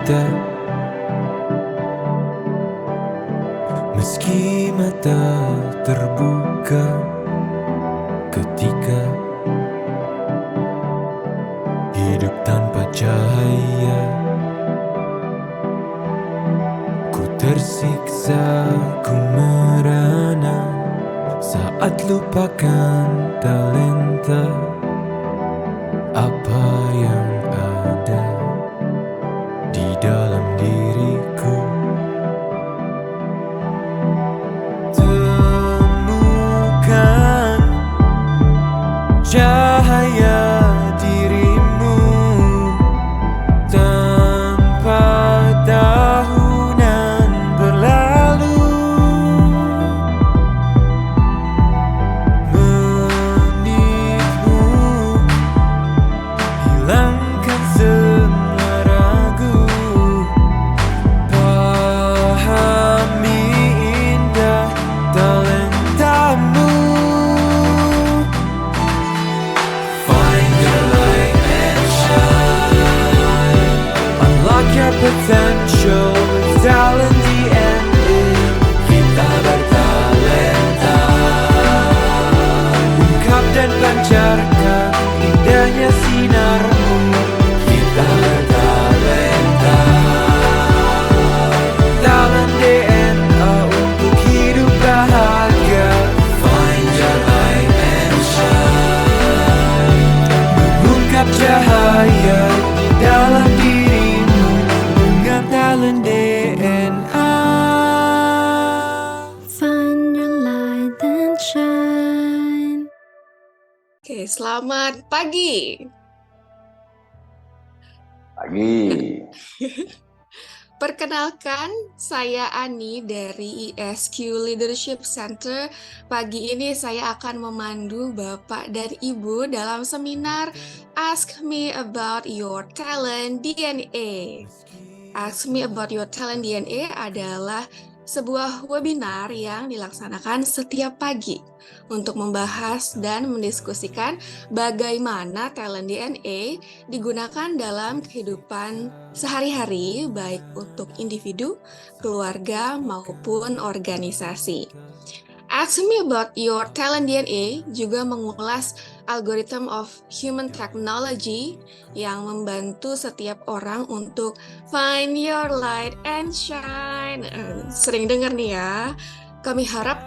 kita, meski mata terbuka ketika hidup tanpa cahaya. Ku tersiksa, ku merana saat lupakan talenta apa yang ada di dalam diriku. Temukan cahaya dirimu tanpa tahunan berlalu, menitmu hilangkan semua ragu, pahami indah talentamu. Find your light and shine, unlock your potential with talent DNA. Kita bertalenta, ungkap dan pancarkan indahnya sinarmu. Kita bertalenta, talent DNA untuk hidup bahagia. Find your light and shine, mengungkap cahaya di dalam dirimu dengan talent DNA. Find your light and shine. Oke, selamat pagi. Pagi. Perkenalkan, saya Ani dari ISQ Leadership Center. Pagi ini saya akan memandu Bapak dan Ibu dalam seminar Ask Me About Your Talent DNA. Ask Me About Your Talent DNA adalah sebuah webinar yang dilaksanakan setiap pagi untuk membahas dan mendiskusikan bagaimana talent DNA digunakan dalam kehidupan sehari-hari, baik untuk individu, keluarga, maupun organisasi. Ask Me About Your Talent DNA juga mengulas algorithm of human technology yang membantu setiap orang untuk find your light and shine. Sering dengar nih ya. Kami harap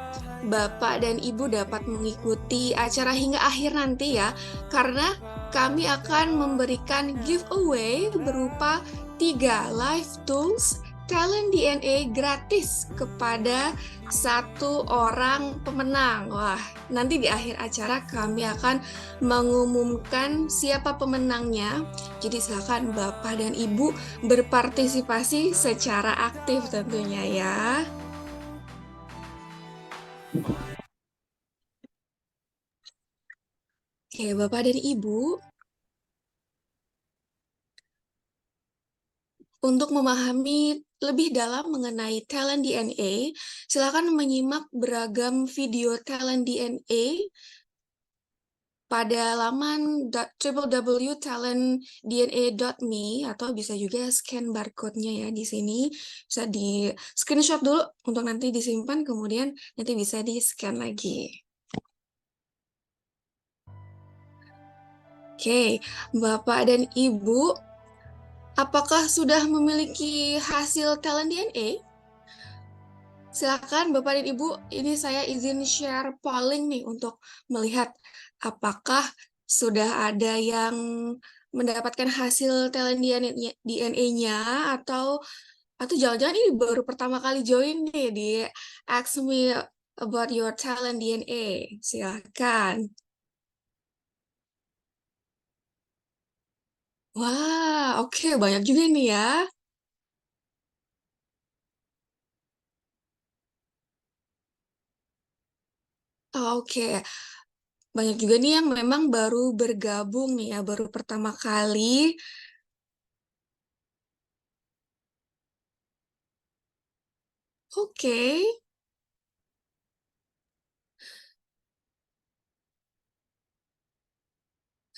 Bapak dan Ibu dapat mengikuti acara hingga akhir nanti ya, karena kami akan memberikan giveaway berupa 3 live tools Talent DNA gratis kepada 1 orang pemenang. Wah, nanti di akhir acara kami akan mengumumkan siapa pemenangnya. Jadi silakan Bapak dan Ibu berpartisipasi secara aktif tentunya ya. Oke, Bapak dan Ibu, untuk memahami lebih dalam mengenai Talent DNA, silakan menyimak beragam video Talent DNA pada laman www.talentdna.me, atau bisa juga scan barcode-nya ya di sini. Bisa di screenshot dulu untuk nanti disimpan, kemudian nanti bisa di-scan lagi. Oke, Bapak dan Ibu, apakah sudah memiliki hasil Talent DNA? Silakan Bapak dan Ibu, ini saya izin share polling nih untuk melihat apakah sudah ada yang mendapatkan hasil talent DNA-nya atau jangan-jangan ini baru pertama kali join nih di Ask Me About Your Talent DNA. Silakan. Wah, oke, banyak juga nih ya. Oke, banyak juga nih yang memang baru bergabung nih ya, baru pertama kali. Oke.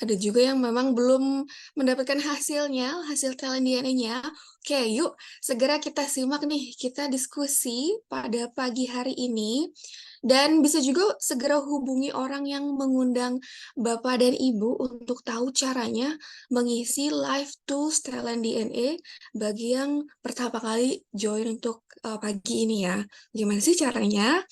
Ada juga yang memang belum mendapatkan hasilnya, hasil talent DNA-nya. Oke, yuk segera kita simak nih, kita diskusi pada pagi hari ini. Dan bisa juga segera hubungi orang yang mengundang Bapak dan Ibu untuk tahu caranya mengisi live tools talent DNA bagi yang pertama kali join untuk pagi ini ya. Gimana sih caranya?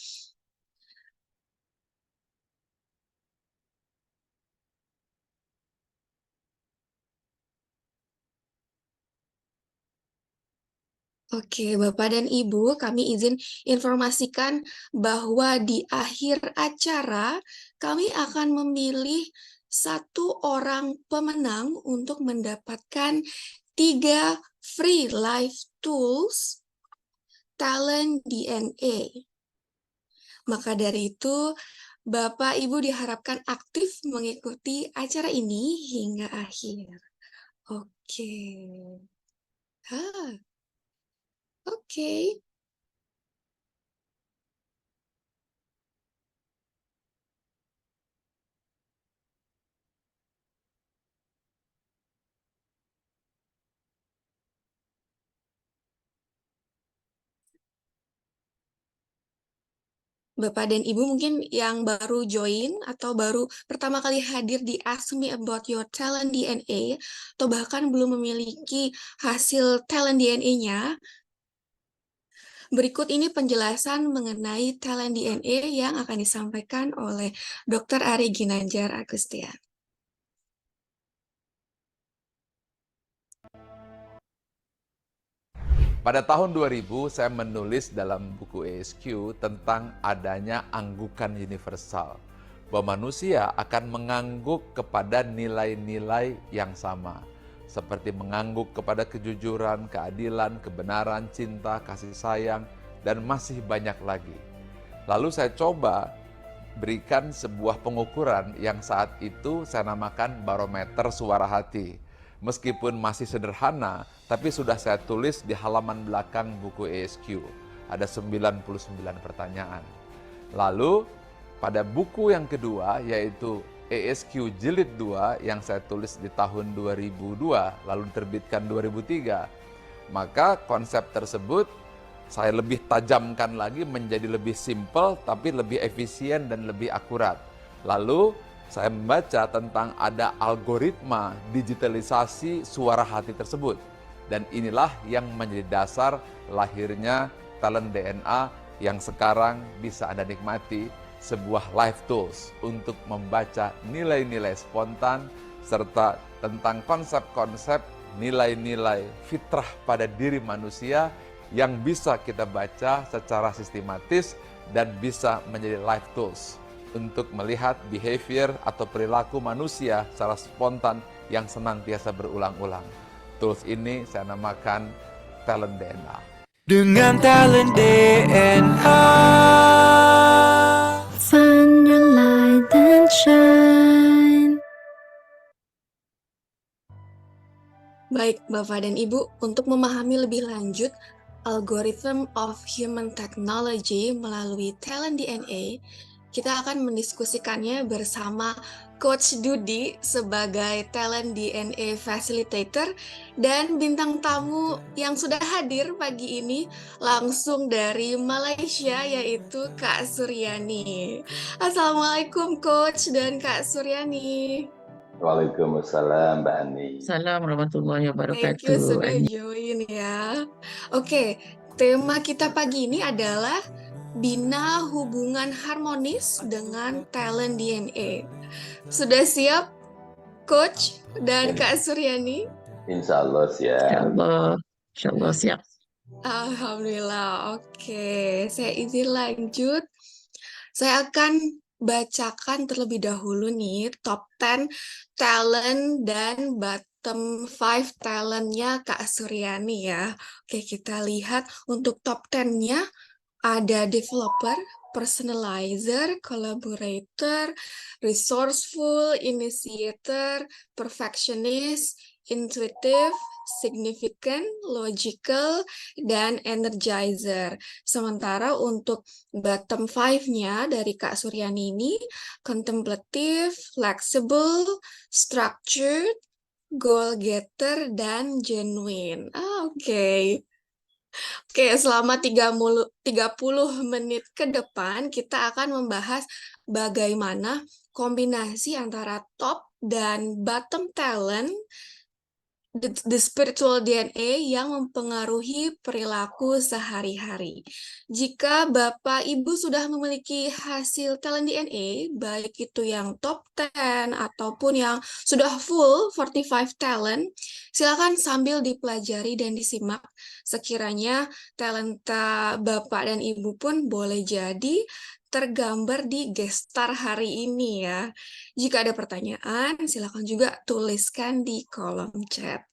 Oke, Bapak dan Ibu, kami izin informasikan bahwa di akhir acara kami akan memilih satu orang pemenang untuk mendapatkan 3 free live tools talent DNA. Maka dari itu, Bapak Ibu diharapkan aktif mengikuti acara ini hingga akhir. Oke. Ah, oke. Bapak dan Ibu mungkin yang baru join atau baru pertama kali hadir di Ask Me About Your Talent DNA atau bahkan belum memiliki hasil talent DNA-nya, berikut ini penjelasan mengenai talent DNA yang akan disampaikan oleh Dr. Ari Ginanjar Agustian. Pada tahun 2000, saya menulis dalam buku ESQ tentang adanya anggukan universal, bahwa manusia akan mengangguk kepada nilai-nilai yang sama, seperti mengangguk kepada kejujuran, keadilan, kebenaran, cinta, kasih sayang, dan masih banyak lagi. Lalu saya coba berikan sebuah pengukuran yang saat itu saya namakan barometer suara hati. Meskipun masih sederhana, tapi sudah saya tulis di halaman belakang buku ESQ. Ada 99 pertanyaan. Lalu pada buku yang kedua, yaitu ESQ Jilid 2 yang saya tulis di tahun 2002, lalu diterbitkan 2003, maka konsep tersebut saya lebih tajamkan lagi menjadi lebih simpel, tapi lebih efisien dan lebih akurat. Lalu saya membaca tentang ada algoritma digitalisasi suara hati tersebut. Dan inilah yang menjadi dasar lahirnya talent DNA yang sekarang bisa Anda nikmati, sebuah live tools untuk membaca nilai-nilai spontan serta tentang konsep-konsep nilai-nilai fitrah pada diri manusia yang bisa kita baca secara sistematis dan bisa menjadi live tools untuk melihat behavior atau perilaku manusia secara spontan yang senantiasa berulang-ulang. Tools ini saya namakan talent DNA. Dengan talent DNA. Find your light and shine. Baik, Bapak dan Ibu, untuk memahami lebih lanjut algorithm of human technology melalui talent DNA, kita akan mendiskusikannya bersama Coach Dudi sebagai talent DNA facilitator dan bintang tamu yang sudah hadir pagi ini langsung dari Malaysia yaitu Kak Suryani. Assalamualaikum Coach dan Kak Suryani. Waalaikumsalam Mbak Ani. Assalamualaikum warahmatullahi Thank you wabarakatuh. sudah join ya. Oke, tema kita pagi ini adalah bina hubungan harmonis dengan talent DNA. Sudah siap, Coach dan Kak Suryani? Insya Allah siap. Insya Allah siap. Alhamdulillah, oke. Saya izin lanjut. Saya akan bacakan terlebih dahulu nih top 10 talent dan bottom 5 talentnya Kak Suryani ya. Oke, kita lihat untuk top 10-nya ada developer, personalizer, collaborator, resourceful, initiator, perfectionist, intuitive, significant, logical, dan energizer. Sementara untuk bottom five-nya dari Kak Suryani ini, contemplative, flexible, structured, goal getter, dan genuine. Oke. Oke, selama 30 menit ke depan kita akan membahas bagaimana kombinasi antara top dan bottom talent, the spiritual DNA yang mempengaruhi perilaku sehari-hari. Jika Bapak Ibu sudah memiliki hasil talent DNA, baik itu yang top 10 ataupun yang sudah full 45 talent, silakan sambil dipelajari dan disimak. Sekiranya talenta Bapak dan Ibu pun boleh jadi tergambar di gestar hari ini ya. Jika ada pertanyaan, silakan juga tuliskan di kolom chat.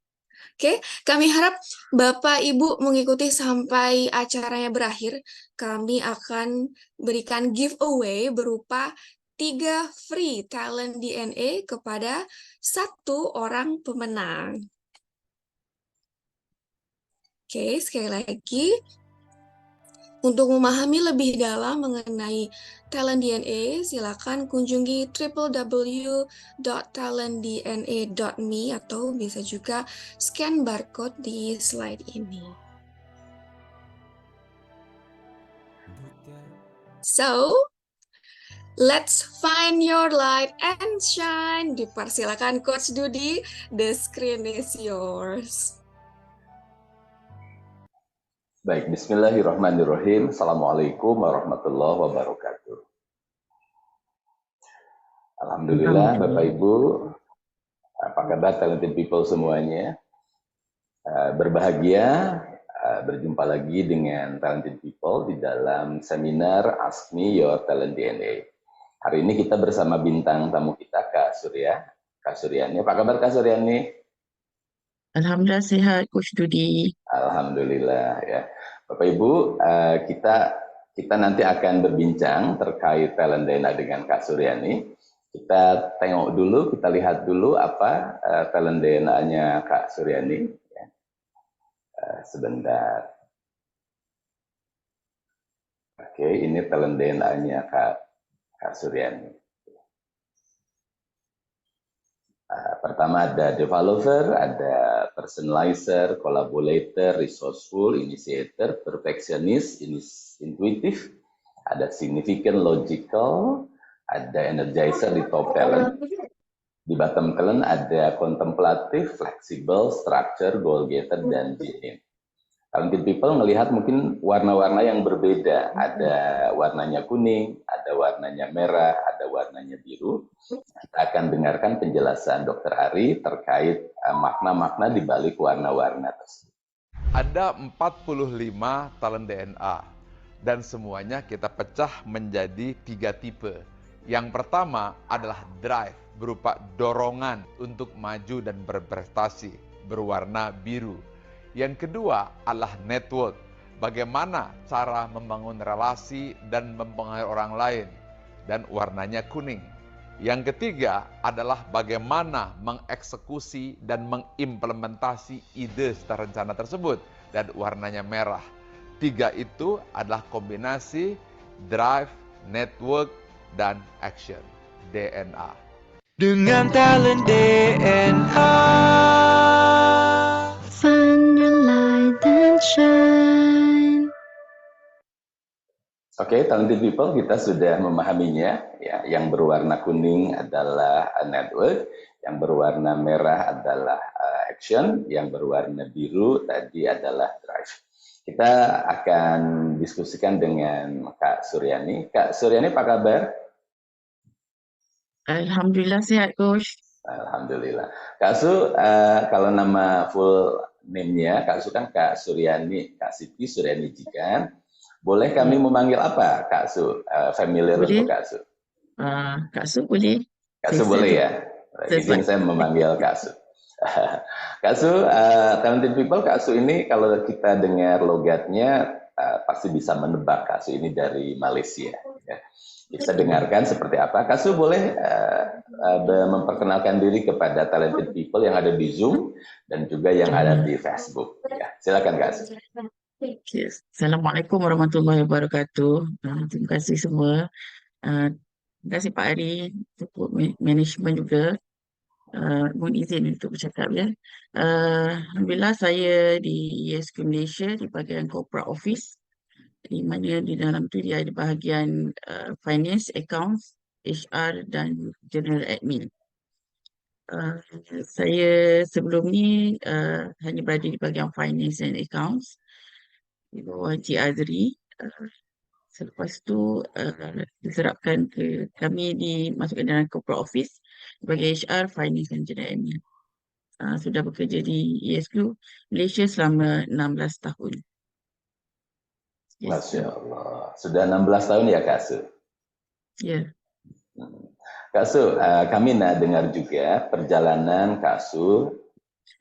Oke, kami harap Bapak Ibu mengikuti sampai acaranya berakhir. Kami akan berikan giveaway berupa 3 free talent DNA kepada 1 orang pemenang. Oke, sekali lagi. Untuk memahami lebih dalam mengenai talent DNA, silakan kunjungi www.talentdna.me atau bisa juga scan barcode di slide ini. So, let's find your light and shine. Dipersilakan Coach Dudi, the screen is yours. Baik, bismillahirrahmanirrahim. Assalamualaikum warahmatullahi wabarakatuh. Alhamdulillah, Bapak Ibu, apa kabar talented people semuanya? Berbahagia berjumpa lagi dengan talented people di dalam seminar Ask Me Your Talent DNA. Hari ini kita bersama bintang tamu kita, Kak Suryani. Apa kabar Kak Suryani? Alhamdulillah sehat, Coach Dudi. Alhamdulillah ya. Bapak Ibu, kita nanti akan berbincang terkait talent DNA dengan Kak Suryani. Kita tengok dulu, kita lihat dulu apa talent DNA-nya Kak Suryani. Ya. Sebentar. Oke, ini talent DNA-nya Kak Suryani. Pertama ada developer, ada personalizer, collaborator, resourceful, initiator, perfectionist, intuitive, ada significant, logical, ada energizer di top talent. Di bottom talent ada contemplative, flexible, structure, goal getter, dan genuine. Talented people melihat mungkin warna-warna yang berbeda. Ada warnanya kuning, ada warnanya merah, ada warnanya biru. Kita akan dengarkan penjelasan Dr. Ari terkait makna-makna di balik warna-warna tersebut. Ada 45 talent DNA dan semuanya kita pecah menjadi 3 tipe. Yang pertama adalah drive, berupa dorongan untuk maju dan berprestasi, berwarna biru. Yang kedua adalah network, bagaimana cara membangun relasi dan mempengaruhi orang lain, dan warnanya kuning. Yang ketiga adalah bagaimana mengeksekusi dan mengimplementasi ide serta rencana tersebut, dan warnanya merah. 3 itu adalah kombinasi drive, network, dan action, DNA. Dengan talent DNA. Find your light and shine. Oke, talented people kita sudah memahaminya. Ya, yang berwarna kuning adalah network, yang berwarna merah adalah action, yang berwarna biru tadi adalah drive. Kita akan diskusikan dengan Kak Suryani. Kak Suryani, apa kabar? Alhamdulillah sehat, Coach. Alhamdulillah. Kak Su, kalau nama full name-nya, Kak Su kan Kak Suryani, Kak Siti Suryani Jikan. Boleh kami memanggil apa, Kak Su? Familiar Boleh. untuk Kak Su? Kak Su boleh? Kak Su boleh ya? Izin saya memanggil Kak Su. Kak Su, talented people, Kak Su ini kalau kita dengar logatnya, pasti bisa menebak Kak Su ini dari Malaysia. Ya. Kita dengarkan seperti apa. Kak Su boleh memperkenalkan diri kepada talented people yang ada di Zoom dan juga yang ada di Facebook. Ya, silakan Kak Su. Okay. Assalamualaikum warahmatullahi wabarakatuh. Terima kasih semua. Terima kasih Pak Ari, untuk management juga. Mohon izin untuk bercakap ya. Alhamdulillah saya di ESQ Malaysia di bahagian corporate office, di mana di dalam tu dia ada bahagian finance, accounts, HR dan general admin. Saya sebelum ni hanya berada di bahagian finance and accounts di bawah Encik Azri. Selepas tu diserapkan ke kami, dimasukkan dalam corporate office sebagai HR, finance dan general admin. Sudah bekerja di ESQ Malaysia selama 16 tahun. Yes. Masya Allah. Sudah 16 tahun ya Kak Su? Ya. Kak Su, kami nak dengar juga perjalanan Kak Su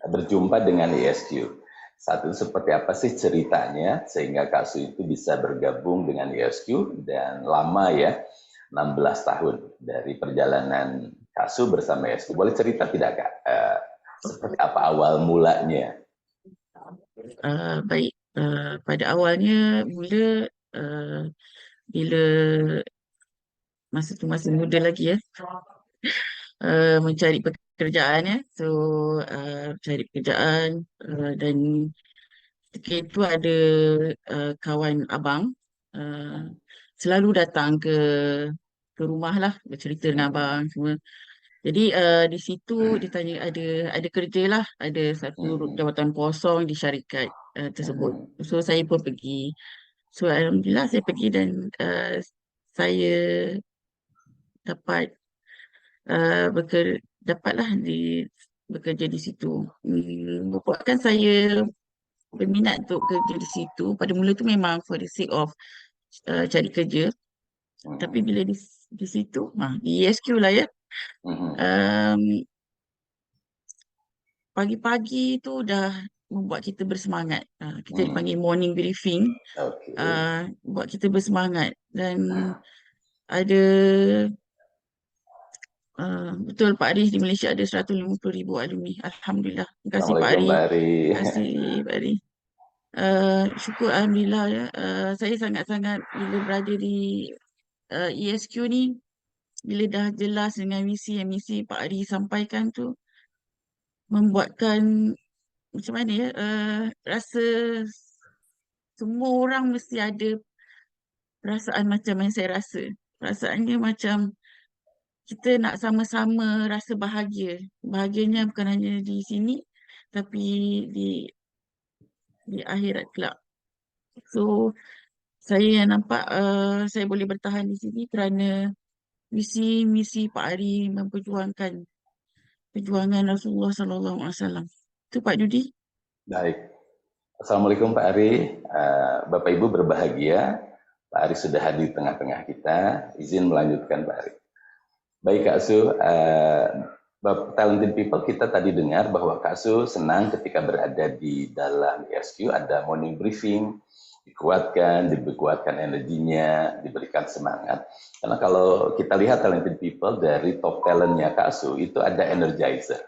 berjumpa dengan ESQ. Saat itu seperti apa sih ceritanya sehingga Kak Su itu bisa bergabung dengan ESQ dan lama ya, 16 tahun dari perjalanan Kak Su bersama ESQ. Boleh cerita tidak Kak? Seperti apa awal mulanya? Baik. Pada awalnya mula bila masa tu masih muda lagi ya, mencari pekerjaan ya. So cari pekerjaan dan ketika itu ada kawan abang selalu datang ke rumah lah, bercerita dengan abang semua. Jadi di situ ditanya ada kerja lah, ada satu jawatan kosong di syarikat tersebut. So saya pun pergi. So alhamdulillah saya pergi dan saya dapat dapatlah bekerja di situ. Buatkan saya berminat untuk kerja di situ. Pada mula tu memang for the sake of cari kerja. Tapi bila di situ, di ESQ lah ya, pagi-pagi tu dah membuat kita bersemangat. Kita dipanggil morning briefing. Buat kita bersemangat. Dan ada betul Pak Ari, di Malaysia ada 150,000 alumni. Alhamdulillah. Terima kasih Pak Ari. Terima kasih Pak Ari. Syukur alhamdulillah ya. Saya sangat-sangat bila berada di ESQ ni, bila dah jelas dengan misi yang misi Pak Ari sampaikan tu, membuatkan macam mana ya, rasa semua orang mesti ada perasaan macam yang saya rasa. Perasaannya macam kita nak sama-sama rasa bahagia. Bahagianya bukan hanya di sini, tapi di akhirat kelak. So, saya yang nampak saya boleh bertahan di sini kerana misi Pak Ari memperjuangkan perjuangan Rasulullah SAW. Itu Pak Judi. Baik. Assalamualaikum Pak Ari. Bapak Ibu berbahagia. Pak Ari sudah hadir di tengah-tengah kita. Izin melanjutkan Pak Ari. Baik Kak Su, talented people kita tadi dengar bahwa Kak Su senang ketika berada di dalam ESQ, ada morning briefing, dikuatkan energinya, diberikan semangat. Karena kalau kita lihat talented people dari top talentnya Kak Su, itu ada energizer.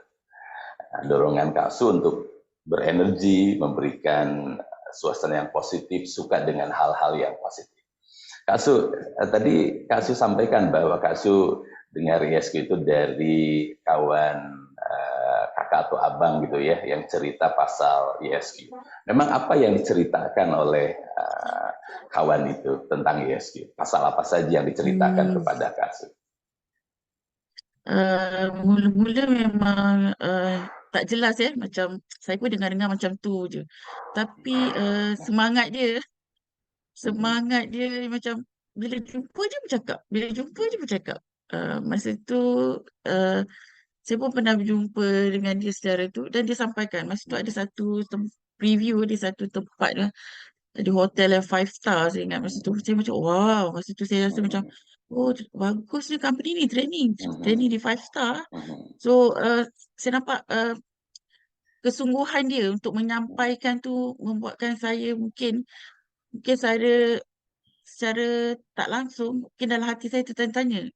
Dorongan Kak Su untuk berenergi, memberikan suasana yang positif, suka dengan hal-hal yang positif. Kak Su, tadi Kak Su sampaikan bahwa Kak Su dengar ESQ itu dari kawan kakak atau abang gitu ya, yang cerita pasal ESQ. Memang apa yang diceritakan oleh kawan itu tentang ESQ? Pasal apa saja yang diceritakan kepada Kak Su? Mula-mula memang tak jelas ya, macam saya pun dengar-dengar macam tu je. Tapi semangat dia macam bila jumpa je bercakap. Masa tu saya pun pernah berjumpa dengan dia secara tu dan dia sampaikan masa tu ada satu preview di satu tempat lah, di hotel yang 5 star. Saya ingat masa tu saya macam wow, masa tu saya rasa macam oh bagus ni company ni, training di 5 star. So saya nampak kesungguhan dia untuk menyampaikan tu membuatkan saya mungkin secara tak langsung mungkin dalam hati saya tertanya-tanya,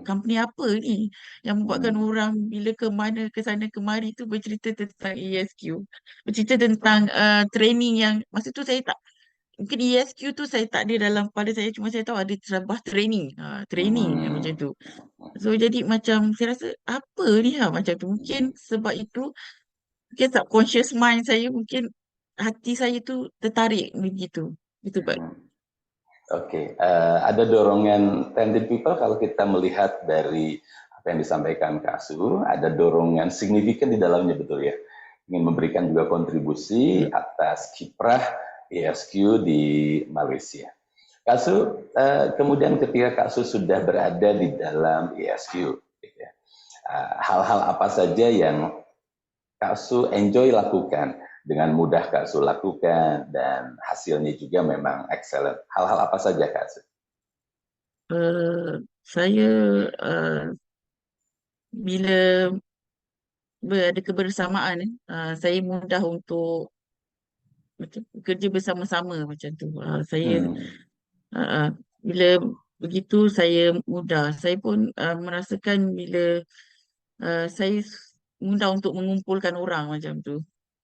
company apa ni yang membuatkan orang bila ke mana ke sana kemari tu bercerita tentang ESQ, bercerita tentang training yang masa tu saya tak, mungkin ESQ tu saya tak ada dalam kepala saya, cuma saya tahu ada terabah training, training yang macam tu. So jadi macam saya rasa apa ni macam tu, mungkin sebab itu mungkin subconscious mind saya, mungkin hati saya tu tertarik begitu, gitu Pak. Oke, ada dorongan talented people kalau kita melihat dari apa yang disampaikan Kak Su, ada dorongan signifikan di dalamnya, betul ya? Ingin memberikan juga kontribusi atas kiprah ESQ di Malaysia. Kak Su, kemudian ketika Kak Su sudah berada di dalam ESQ, gitu ya, hal-hal apa saja yang Kak Su enjoy lakukan, dengan mudah Kak Su lakukan, dan hasilnya juga memang excellent. Hal-hal apa saja Kak Su? Saya bila ada kebersamaan, saya mudah untuk macam bekerja bersama-sama macam tu. Saya bila begitu saya mudah. Saya pun merasakan bila saya mudah untuk mengumpulkan orang macam tu.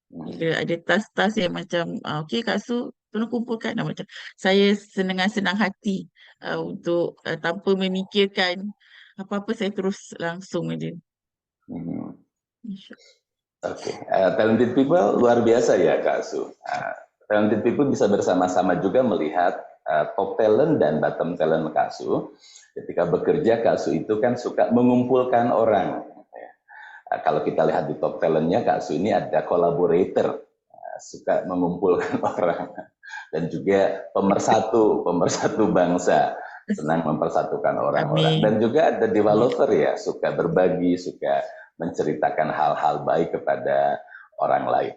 Bila ada tas-tas yang macam, okey Kak Su, tolong kumpulkan. Macam saya senang hati untuk tanpa memikirkan apa-apa, saya terus langsung aja. Oke, talented people luar biasa ya Kak Su. Talented people bisa bersama-sama juga melihat top talent dan bottom talent Kak Su. Ketika bekerja, Kak Su itu kan suka mengumpulkan orang. Kalau kita lihat di top talentnya, Kak Su ini ada collaborator, suka mengumpulkan orang. Dan juga pemersatu bangsa, senang mempersatukan orang-orang. Amin. Dan juga ada developer ya, suka berbagi, suka menceritakan hal-hal baik kepada orang lain.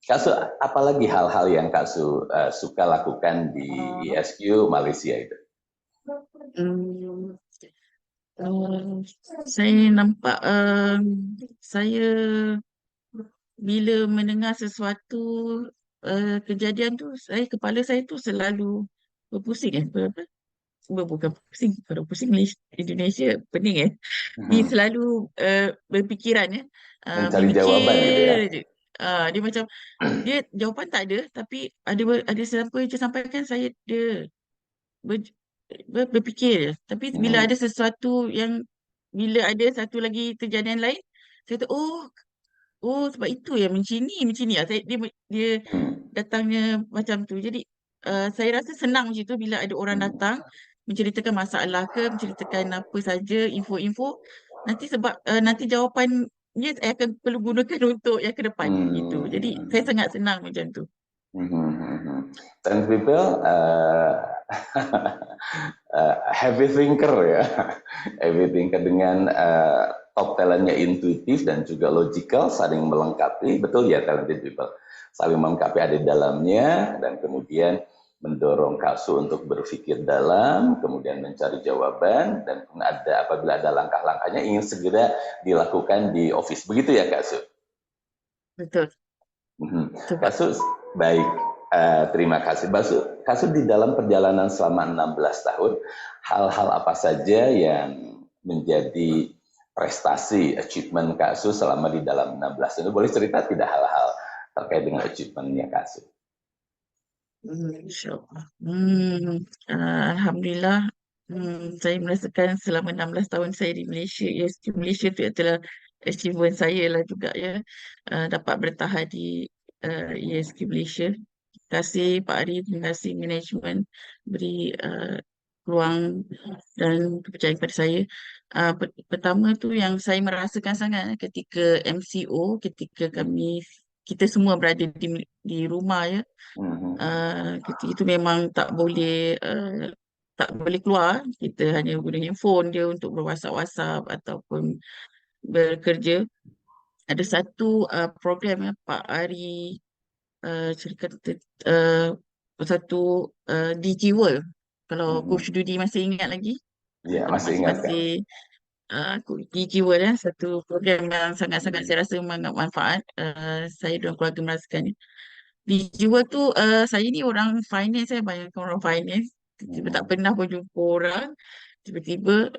Kak Su, apalagi hal-hal yang Kak Su suka lakukan di ESQ Malaysia itu? Saya nampak saya bila mendengar sesuatu kejadian tu, kepala saya tu selalu berpusing bukan pusing, kalau pusing Indonesia pening Dia selalu berfikiran Mencari jawaban gitu ya. je. Dia macam dia jawapan tak ada, tapi ada siapa yang sampaikan, saya dia berfikir je. Tapi bila ada sesuatu yang, bila ada satu lagi kejadian lain, saya tu sebab itu ya macam ni dia datangnya macam tu. Jadi saya rasa senang macam tu bila ada orang datang menceritakan masalah ke, menceritakan apa saja, info-info. Nanti sebab nanti jawapannya saya akan perlu gunakan untuk yang ke depan gitu. Jadi saya sangat senang macam tu. And people heavy thinker ya, heavy thinker dengan top talentnya intuitif dan juga logical, saling melengkapi, betul ya talented people, saling melengkapi ada di dalamnya, dan kemudian mendorong Kak Su untuk berpikir dalam, kemudian mencari jawaban, dan apabila ada langkah-langkahnya ingin segera dilakukan di office, begitu ya Kak Su? Betul. Kak Su, baik. Terima kasih. Kak Su, di dalam perjalanan selama 16 tahun, hal-hal apa saja yang menjadi prestasi, achievement Kak Su selama di dalam 16 tahun? Boleh cerita tidak hal-hal terkait dengan achievement-nya Kak Su? InsyaAllah. Alhamdulillah, saya merasakan selama 16 tahun saya di Malaysia, ESQ Malaysia itu adalah achievement saya lah juga ya. Dapat bertahan di ESQ Malaysia. Terima kasih Pak Ari, terima kasih management beri peluang dan kepercayaan kepada saya. Pertama tu yang saya merasakan sangat ketika MCO, ketika kita semua berada di rumah ya. Ketika itu memang tak boleh keluar, kita hanya guna handphone dia untuk berwhatsapp ataupun bekerja. Ada satu program ya Pak Ari cerita satu DG World. Kalau Coach Dudi masih ingat lagi? Ya, masih ingat kan? DG World ya, satu program yang sangat-sangat saya rasa manfaat. Saya dan keluarga merasakannya. DG World tu saya ni orang finance, banyak orang finance. tiba-tiba tak pernah berjumpa orang, tiba-tiba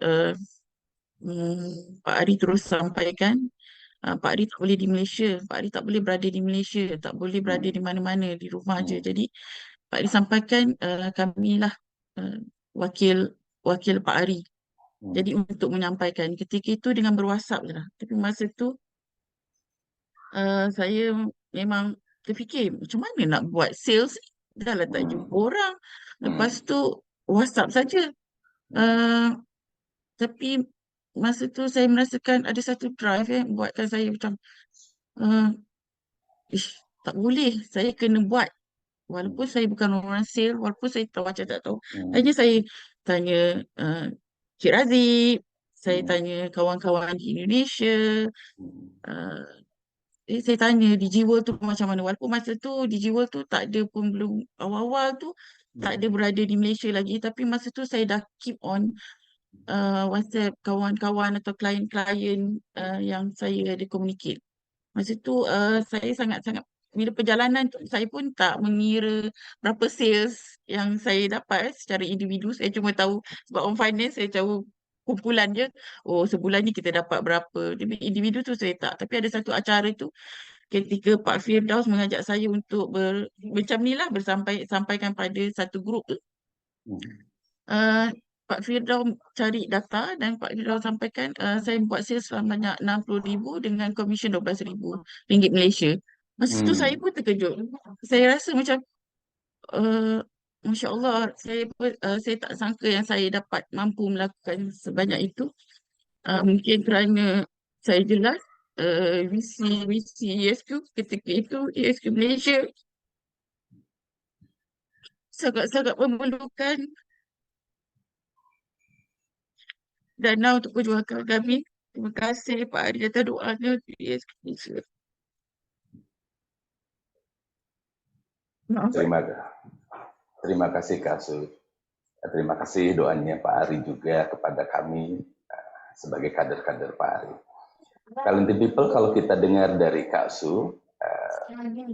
Pak Ari terus sampaikan, Pak Ari tak boleh di Malaysia, Pak Ari tak boleh berada di Malaysia, tak boleh berada di mana-mana, di rumah je. Jadi Pak Ari sampaikan, kamilah uh, wakil wakil Pak Ari. Jadi untuk menyampaikan ketika itu dengan berWhatsApp je lah. Tapi masa tu saya memang terfikir macam mana nak buat sales ni? Dah lah tak jumpa orang. Lepas tu WhatsApp saja. Tapi masa tu saya merasakan ada satu drive buatkan saya macam uh, tak boleh, saya kena buat. Walaupun saya bukan orang sale, walaupun saya tahu macam tak tahu. Hanya saya tanya Cik Razif, saya tanya kawan-kawan di Indonesia, uh, saya tanya di World tu macam mana. Walaupun masa tu di World tu tak ada pun, belum awal-awal tu tak ada berada di Malaysia lagi. Tapi masa tu saya dah keep on WhatsApp kawan-kawan atau klien-klien yang saya ada communicate. Masa tu saya sangat-sangat, bila perjalanan tu saya pun tak mengira berapa sales yang saya dapat secara individu. Saya cuma tahu sebab on finance saya tahu kumpulan je. Oh, sebulan ni kita dapat berapa. Tapi individu tu saya tak. Tapi ada satu acara tu ketika Pak Firdaus mengajak saya untuk macam ni lah, sampaikan pada satu grup tu. Pak Firdaus cari data dan Pak Firdaus sampaikan saya buat sales sebanyak 60,000 dengan komisen RM12,000 Malaysia. Masa tu saya pun terkejut. Saya rasa macam Masya Allah, saya tak sangka yang saya dapat mampu melakukan sebanyak itu. Mungkin kerana saya jelas visi ESQ ketika itu, ESQ Malaysia sangat-sangat memerlukan dana untuk perjuangan kami. Terima kasih Pak Ari atas doanya di ESQ Malaysia. Maaf. Terima kasih Kak Su. Terima kasih doanya Pak Ari juga kepada kami sebagai kader-kader Pak Ari. Talented People, kalau kita dengar dari Kak Su,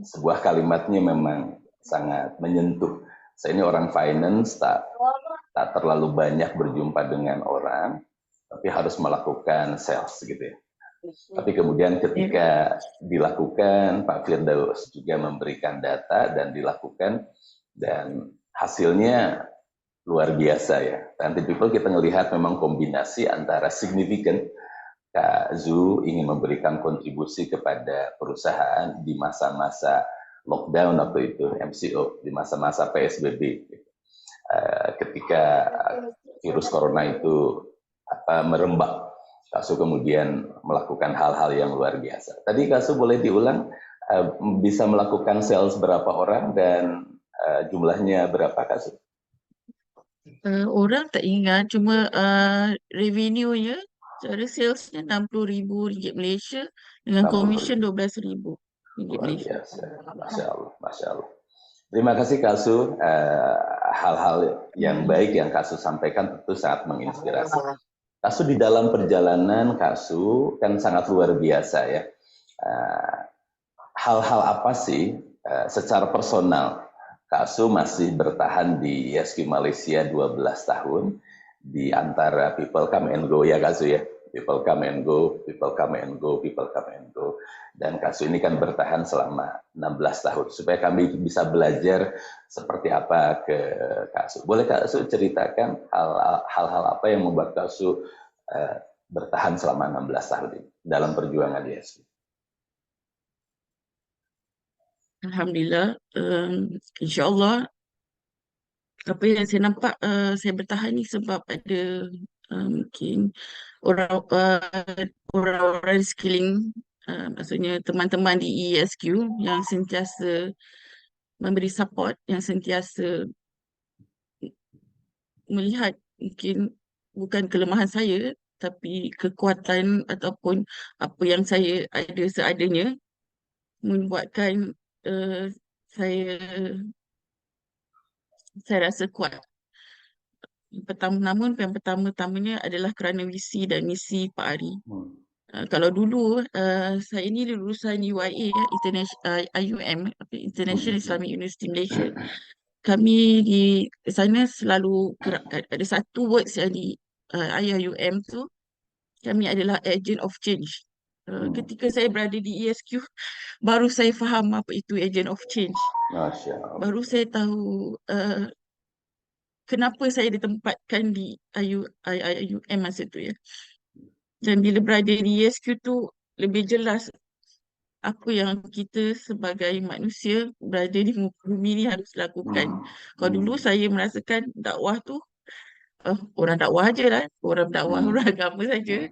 sebuah kalimatnya memang sangat menyentuh. Saya ini orang finance, tak terlalu banyak berjumpa dengan orang, tapi harus melakukan sales gitu ya. Tapi kemudian ketika dilakukan, Pak Firdaus juga memberikan data dan dilakukan, dan hasilnya luar biasa ya. Talented People kita melihat memang kombinasi antara signifikan. Kak Zu ingin memberikan kontribusi kepada perusahaan di masa-masa lockdown waktu itu, MCO, di masa-masa PSBB. Ketika virus corona itu merembak, Kak Su kemudian melakukan hal-hal yang luar biasa. Tadi Kak Su boleh diulang, bisa melakukan sales berapa orang dan jumlahnya berapa Kak Su? Orang tak ingat, cuma revenue-nya, cara salesnya RM60,000 Malaysia dengan komisen RM12,000 Malaysia. Masya Allah, Masya Allah. Terima kasih Kak Su, hal-hal yang baik yang Kak Su sampaikan tentu sangat menginspirasi. Kak Su di dalam perjalanan Kak Su kan sangat luar biasa ya. Hal-hal apa sih secara personal Kak Su masih bertahan di ESQ Malaysia 12 tahun di antara people come and go ya Kak Su ya. People come and go, people come and go, people come and go. Dan Kak Su ini kan bertahan selama 16 tahun supaya kami bisa belajar seperti apa ke Kak Su. Boleh Kak Su ceritakan hal-hal apa yang membuat Kak Su bertahan selama 16 tahun ini dalam perjuangan di ESQ? Alhamdulillah, insyaAllah apa yang saya nampak saya bertahan ni sebab ada mungkin orang-orang sekeliling, maksudnya teman-teman di ESQ yang sentiasa memberi support, yang sentiasa melihat mungkin bukan kelemahan saya tapi kekuatan ataupun apa yang saya ada seadanya, membuatkan saya rasa kuat. Yang pertama-tamanya adalah kerana visi dan misi Pak Ari. Kalau dulu saya ni lulusan UIA, International IUM, International Islamic University Malaysia. kami di sana selalu ada satu words yang di IIUM tu, kami adalah agent of change. Ketika saya berada di ESQ, baru saya faham apa itu agent of change. Masya Allah. Baru saya tahu kenapa saya ditempatkan di IIUM masa tu ya. Dan bila berada di ESQ tu, lebih jelas apa yang kita sebagai manusia berada di muka bumi ni harus lakukan. Kalau dulu saya merasakan dakwah tu orang dakwah je lah, orang dakwah, orang agama saja.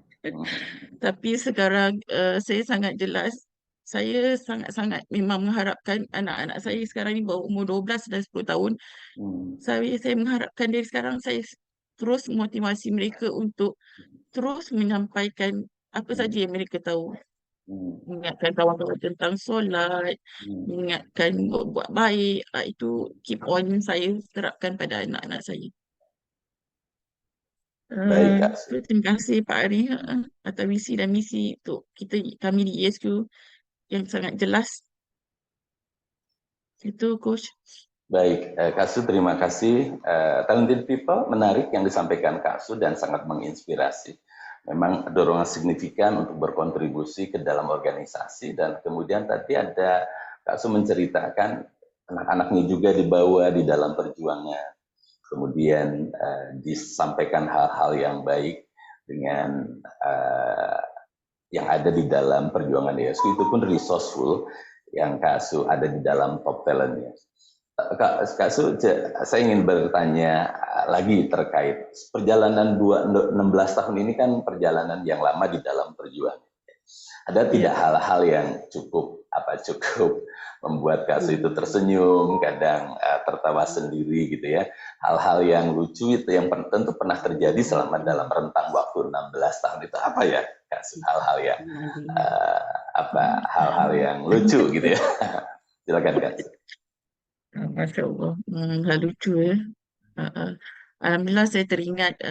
Tapi sekarang saya sangat jelas, saya sangat-sangat memang mengharapkan anak-anak saya sekarang ni baru umur 12 dan 10 tahun. Saya mengharapkan dari sekarang saya terus motivasi mereka untuk terus menyampaikan apa saja yang mereka tahu. Mengingatkan kawan-kawan tentang solat, mengingatkan buat baik. Itu keep on saya terapkan pada anak-anak saya. Baik, Kak. Terima kasih Pak Ari atas visi dan misi untuk kami di ESQ yang sangat jelas. Itu Coach. Baik, Kak Su, terima kasih. Talented people, menarik yang disampaikan Kak Su dan sangat menginspirasi. Memang dorongan signifikan untuk berkontribusi ke dalam organisasi, dan kemudian tadi ada Kak Su menceritakan anak-anaknya juga dibawa di dalam perjuangan. Kemudian disampaikan hal-hal yang baik dengan yang ada di dalam perjuangan ESQ, itu pun resourceful yang Kak Su ada di dalam top talentnya. Kak Su, saya ingin bertanya lagi terkait perjalanan 16 tahun ini, kan perjalanan yang lama di dalam perjuangan. Ada tidak hal-hal yang cukup membuat Kak Su itu tersenyum, kadang tertawa sendiri gitu ya. Hal-hal yang lucu itu yang tentu pernah terjadi selama dalam rentang waktu 16 tahun itu apa ya, Kak Su? Hal-hal yang hal-hal yang lucu gitu ya. Silakan Kak Su. Masya Allah, hal lucu ya. Alhamdulillah saya teringat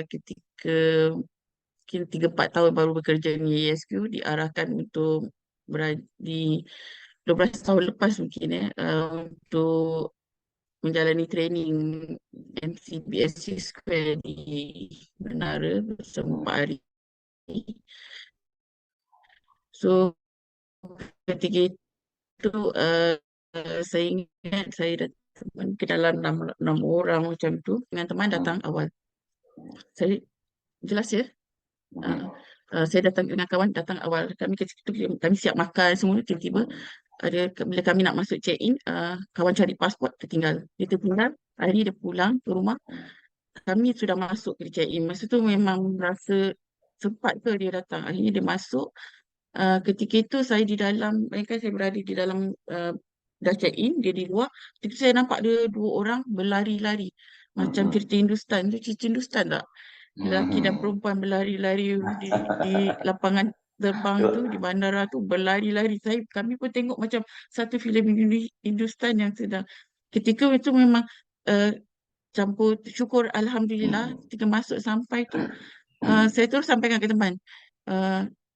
ketika mungkin 3-4 tahun baru bekerja di ESQ, diarahkan untuk di 12 tahun lepas mungkin ya, untuk menjalani training MCBSC Square di Menara bersama Pak Ari. So ketika itu saya ingat saya datang ke dalam 6 orang macam tu, dengan teman datang awal. Saya jelas ya. Saya datang dengan kawan datang awal. Kami siap makan semua, tiba-tiba bila kami nak masuk check in, kawan cari pasport tertinggal. Dia tertinggal, hari dia pulang ke rumah. Kami sudah masuk ke check in. Masa tu memang rasa sempat ke dia datang. Akhirnya dia masuk. Ketika itu saya di dalam, mereka saya berada di dalam dah check in, dia di luar. Ketika saya nampak dia 2 orang berlari-lari macam cerita Hindustan. Itu cerita Hindustan tak? Lelaki dan perempuan berlari-lari di lapangan terbang tu, di bandara tu berlari-lari. Kami pun tengok macam satu filem Hindustan yang sedang. Ketika itu memang campur syukur, Alhamdulillah. Ketika masuk sampai tu, saya terus sampaikan ke teman,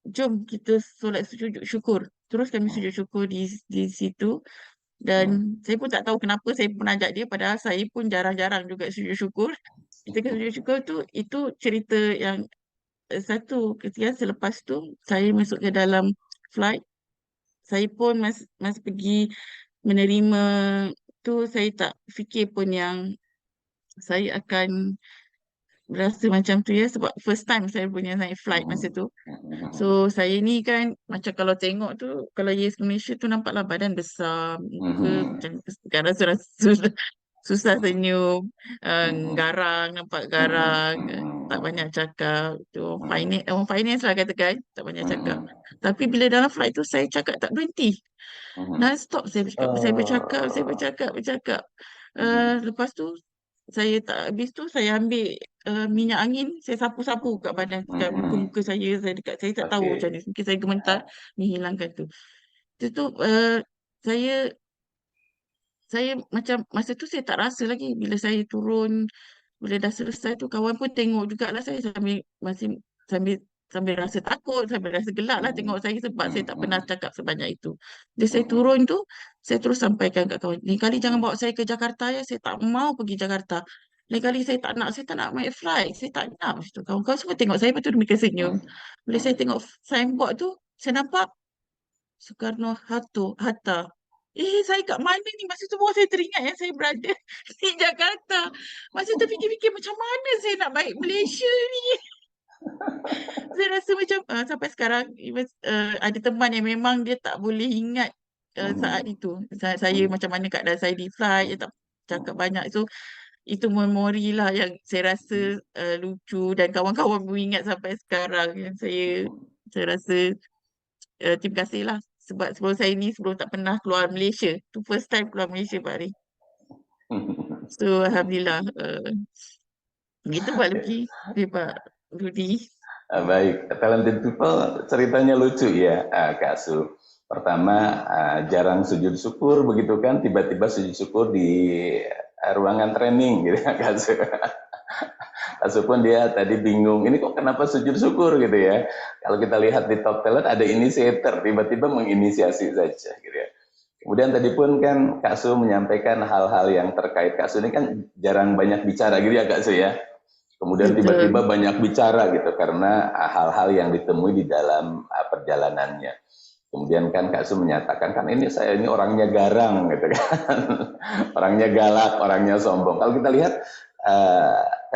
jom kita solat sujud syukur. Terus kami sujud syukur di situ. Dan saya pun tak tahu kenapa saya pun ajak dia, padahal saya pun jarang-jarang juga sujud syukur. Ketika sujud syukur tu, itu cerita yang satu. Ketika selepas tu saya masuk ke dalam flight, saya pun mas pergi menerima tu, saya tak fikir pun yang saya akan berasa macam tu ya, sebab first time saya punya naik flight masa tu. So saya ni kan macam kalau tengok tu, kalau yes Malaysia tu nampaklah badan besar, muka macam kadang susah senyum, garang, nampak garang, tak banyak cakap. Tu orang finance lah katakan, tak banyak cakap. Tapi bila dalam flight tu saya cakap tak berhenti. Non-stop saya bercakap. Lepas tu habis tu saya ambil minyak angin, saya sapu-sapu kat badan, kat muka-muka saya tak tahu macam ni. Mungkin saya gemetar, menghilangkan tu. Itu tu saya macam masa tu saya tak rasa lagi. Bila saya turun, bila dah selesai tu, kawan pun tengok jugalah saya sambil rasa takut, sambil rasa gelak lah tengok saya, sebab saya tak pernah cakap sebanyak itu. Bila saya turun tu, saya terus sampaikan kat kawan, lain kali jangan bawa saya ke Jakarta ya, saya tak mau pergi Jakarta. Lain kali saya tak nak naik flight, saya tak nak macam tu. Kawan-kawan semua tengok saya, lepas tu mereka senyum. Bila saya tengok signboard tu, saya nampak Soekarno Hatta. Saya kat mana ni? Masa tu baru saya teringat yang saya berada di Jakarta. Masa tu fikir-fikir macam mana saya nak balik Malaysia ni. Saya rasa macam sampai sekarang even, ada teman yang memang dia tak boleh ingat saat itu. Saya macam mana keadaan saya di flight, dia tak cakap banyak. So itu memori lah yang saya rasa lucu dan kawan-kawan pun ingat sampai sekarang. Yang saya rasa terima kasih lah sebab sebelum tak pernah keluar Malaysia. Tu first time keluar Malaysia Pak Ari. So Alhamdulillah. Begitu Pak Luki. Pak Rudi. Baik, talented people ceritanya lucu ya, Kak Su. Pertama, jarang sujud syukur begitu kan, tiba-tiba sujud syukur di ruangan training gitu ya, Kak Su. Kak Su pun dia tadi bingung, ini kok kenapa sujud syukur gitu ya. Kalau kita lihat di top talent ada initiator, tiba-tiba menginisiasi saja gitu ya. Kemudian tadi pun kan Kak Su menyampaikan hal-hal yang terkait, Kak Su ini kan jarang banyak bicara gitu ya Kak Su ya. Kemudian tiba-tiba banyak bicara gitu karena hal-hal yang ditemui di dalam perjalanannya. Kemudian kan Kak Su menyatakan kan saya ini orangnya garang gitu kan, orangnya galak, orangnya sombong. Kalau kita lihat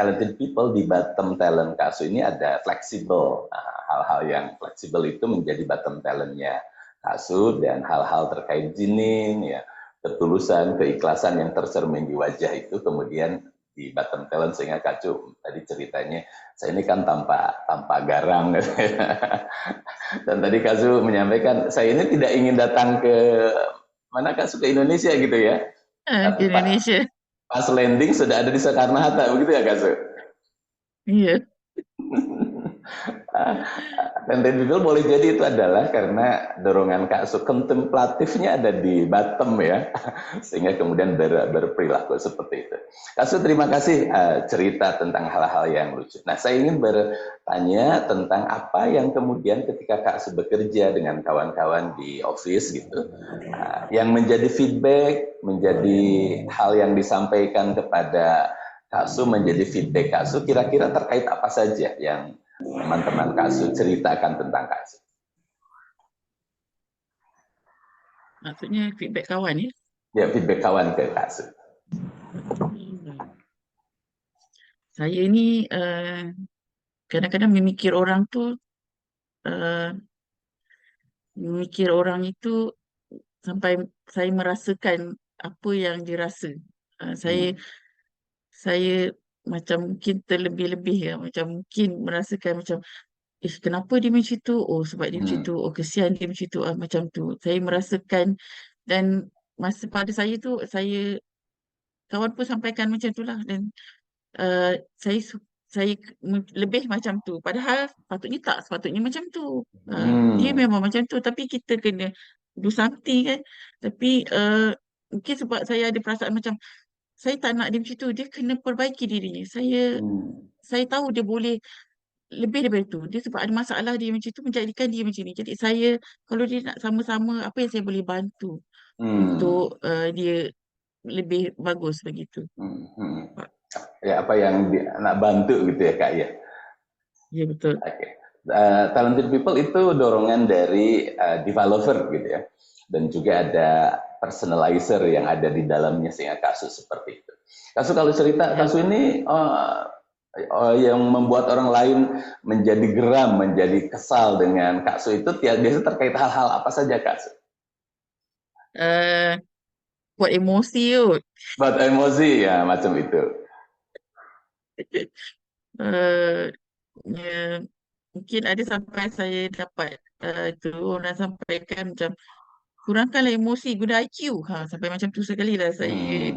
talented people di bottom talent Kak Su ini ada fleksibel, hal-hal yang fleksibel itu menjadi bottom talentnya Kak Su, dan hal-hal terkait jinin ya, ketulusan, keikhlasan yang tercermin di wajah itu kemudian di bottom talent, sehingga Kak Cu tadi ceritanya saya ini kan tanpa garang gitu ya. Dan tadi Kak Cu menyampaikan saya ini tidak ingin datang ke mana Kak Cu, ke Indonesia gitu ya. Ke Indonesia. Pas landing sudah ada di Soekarno-Hatta begitu ya Kak Cu? Iya. Dan people boleh jadi itu adalah karena dorongan Kak Su kontemplatifnya ada di bottom ya, sehingga kemudian berperilaku seperti itu. Kak Su terima kasih cerita tentang hal-hal yang lucu. Nah saya ingin bertanya tentang apa yang kemudian ketika Kak Su bekerja dengan kawan-kawan di office gitu, yang menjadi feedback, menjadi hal yang disampaikan kepada Kak Su, menjadi feedback Kak Su, kira-kira terkait apa saja yang teman-teman Kak Su ceritakan tentang Kak Su? Maksudnya feedback kawan ya? Ya, feedback kawan ke Kak Su. Saya ini kadang-kadang memikir orang itu sampai saya merasakan apa yang dirasa. Saya macam mungkin terlebih-lebih ya, macam mungkin merasakan macam kenapa dia macam tu? Oh sebab dia macam tu. Oh kesian dia macam tu. Macam tu. Saya merasakan, dan masa pada saya tu, kawan pun sampaikan macam tu lah, dan saya lebih macam tu. Padahal sepatutnya macam tu. Dia memang macam tu, tapi kita kena do something kan. Tapi mungkin sebab saya ada perasaan macam saya tak nak dia macam tu, dia kena perbaiki dirinya. Saya tahu dia boleh lebih daripada itu. Dia sebab ada masalah dia macam tu, menjadikan dia macam ni. Jadi saya, kalau dia nak sama-sama, apa yang saya boleh bantu untuk dia lebih bagus begitu. Ya, apa yang nak bantu gitu ya Kak ya? Ya betul. Okay. Talented people itu dorongan dari developer gitu ya. Dan juga ada personalizer yang ada di dalamnya, sehingga Kak Su seperti itu. Kak Su kalau cerita, Kak Su ini yang membuat orang lain menjadi geram, menjadi kesal dengan Kak Su itu biasanya terkait hal-hal apa saja Kak Su? Buat emosi tu. Buat emosi ya, macam itu. Ya, mungkin ada sampai saya dapat itu orang sampaikan macam kurangkanlah emosi, guna IQ. Sampai macam tu sekali lah saya.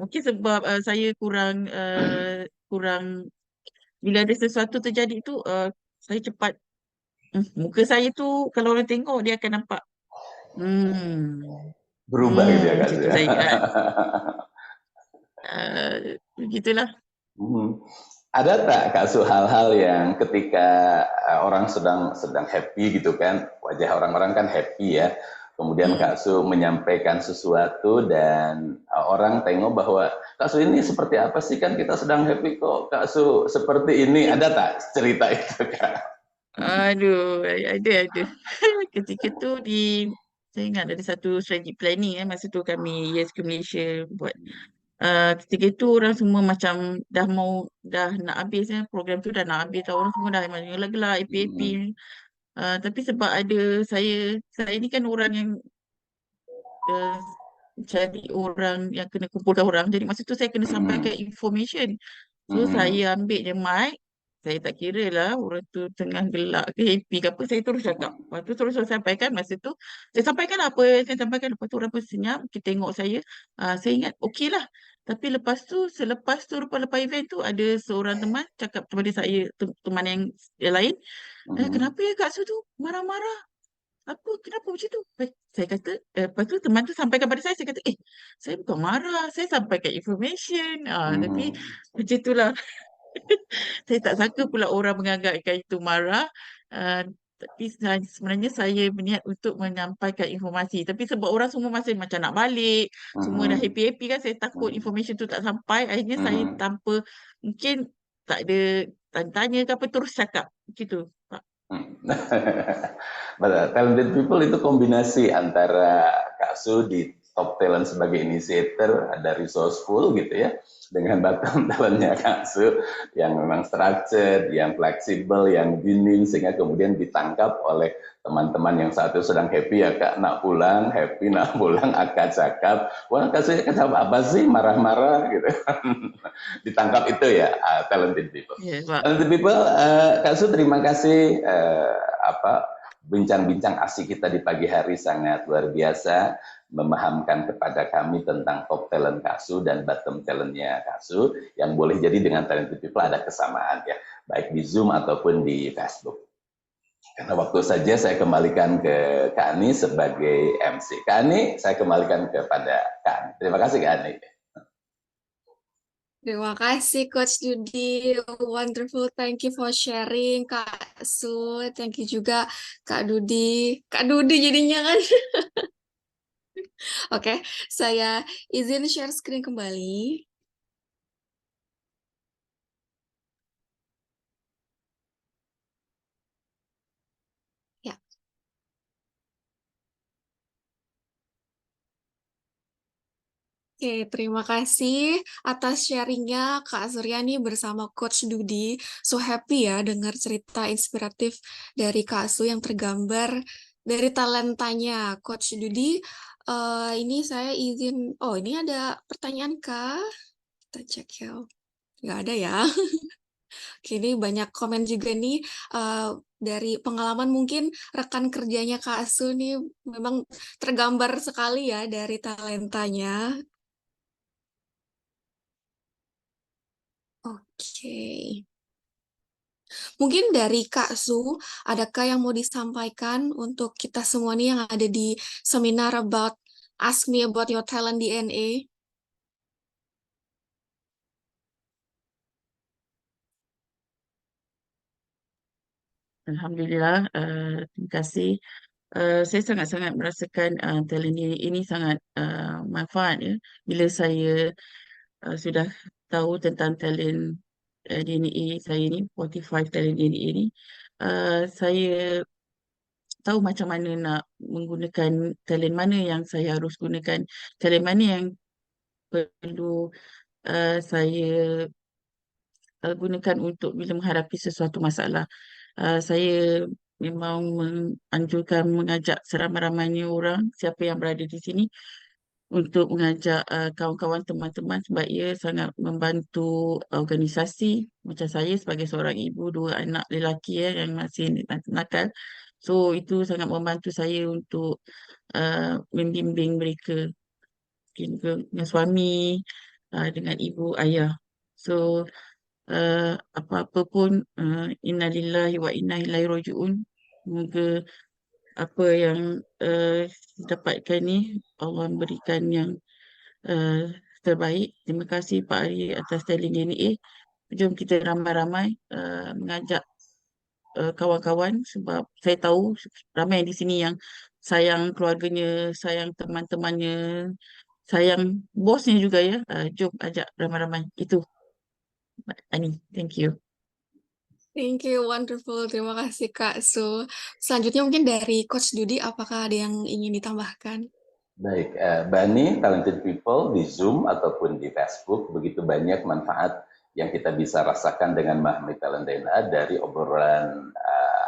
Mungkin sebab saya kurang bila ada sesuatu terjadi tu saya cepat muka saya tu kalau orang tengok dia akan nampak berubah gitu ya Kak. Macam tu saya begitulah. Ada tak Kak Su hal-hal yang ketika orang sedang happy gitu kan, wajah orang-orang kan happy ya, Kemudian Kak Su menyampaikan sesuatu dan orang tengok bahwa Kak Su ini seperti apa sih, kan kita sedang happy kok Kak Su seperti ini. Ada tak cerita itu Kak? Aduh, ada. Ketika tu saya ingat ada satu strategic planning masa tu kami YesQ Malaysia buat. Ketika itu orang semua macam dah nak habis program tu dah nak habis, orang semua dah macam gelak-gelak, happy-happy. Tapi sebab ada saya ni kan orang yang uh, cari orang yang kena kumpulkan orang. Jadi masa tu saya kena sampaikan information. So saya ambil je mic. Saya tak kira lah orang tu tengah gelak ke happy ke apa. Saya terus cakap. Lepas tu terus saya sampaikan masa tu. Saya sampaikan apa yang saya sampaikan. Lepas tu orang pun senyap. Kita tengok saya. Saya ingat okey lah. Tapi selepas tu lepas event tu ada seorang teman cakap kepada saya, teman yang lain. Kenapa ya Kak Su tu marah-marah? Kenapa macam tu? Saya kata, lepas tu teman tu sampaikan pada saya kata, saya bukan marah, saya sampaikan information. Tapi macam itulah. Saya tak sangka pula orang menganggapkan itu marah. Tapi sebenarnya saya berniat untuk menyampaikan informasi. Tapi sebab orang semua masih macam nak balik, semua dah happy-happy kan, saya takut information tu tak sampai. Akhirnya saya tanpa, mungkin tak ada tanya ke apa, terus cakap. Gitu, Pak. Talented people itu kombinasi antara Kak Su di top talent sebagai initiator, ada resourceful gitu ya, dengan bottom talentnya Kak Su yang memang structured, yang fleksibel, yang dingin, sehingga kemudian ditangkap oleh teman-teman yang saat itu sedang happy ya Kak, nak pulang, happy, nak pulang, Akak cakap, wah Kak Su apa sih, marah-marah gitu. Ditangkap itu ya, talented people. Yeah, Pak. Talented people, Kak Su terima kasih bincang-bincang asik kita di pagi hari sangat luar biasa, memahamkan kepada kami tentang top talent Kak Su dan bottom talentnya Kak Su, yang boleh jadi dengan talented people ada kesamaan ya, baik di Zoom ataupun di Facebook. Karena waktu saja saya kembalikan ke Kak Ani sebagai MC. Kak Ani, saya kembalikan kepada Kak Ani. Terima kasih Kak Ani. Terima kasih Coach Dudi, wonderful, thank you for sharing Kak Su, thank you juga Kak Dudi jadinya kan. Oke, saya izin share screen kembali. Ya. Oke, terima kasih atas sharingnya Kak Suryani bersama Coach Dudi. So happy ya dengar cerita inspiratif dari Kak Su yang tergambar dari talentanya Coach Dudi. Ini saya izin, ini ada pertanyaan kah? Kita cek ya. Nggak ada ya. Oke, ini banyak komen juga nih dari pengalaman mungkin rekan kerjanya Kak Su nih memang tergambar sekali ya dari talentanya. Oke. Mungkin dari Kak Su, adakah yang mau disampaikan untuk kita semua nih yang ada di seminar about Ask Me About Your Talent DNA? Alhamdulillah, terima kasih. Saya sangat-sangat merasakan talent ini sangat manfaat ya. Bila saya sudah tahu tentang talent DNA saya ni, 45 talent DNA ni, saya tahu macam mana nak menggunakan talent mana yang saya harus gunakan, talent mana yang perlu saya gunakan untuk bila menghadapi sesuatu masalah. Saya memang menganjurkan mengajak seramai-ramainya orang, siapa yang berada di sini, untuk mengajak kawan-kawan teman-teman sebab ia sangat membantu organisasi. Macam saya sebagai seorang ibu, 2 anak lelaki yang masih nakal. So itu sangat membantu saya untuk membimbing mereka, mungkin dengan suami, dengan ibu, ayah. So apa-apa pun, innalillahi wa inna ilaihi raji'un. Semoga apa yang dapatkan ni Allah memberikan yang terbaik. Terima kasih Pak Ari atas talent DNA. Jom kita ramai-ramai mengajak kawan-kawan sebab saya tahu ramai di sini yang sayang keluarganya, sayang teman-temannya, sayang bosnya juga ya. Jom ajak ramai-ramai. Itu, Ani. Thank you. Thank you, wonderful. Terima kasih, Kak Su. Selanjutnya mungkin dari Coach Dudi, apakah ada yang ingin ditambahkan? Baik, Bani, talented people di Zoom ataupun di Facebook, begitu banyak manfaat yang kita bisa rasakan dengan memahami talent DNA dari obrolan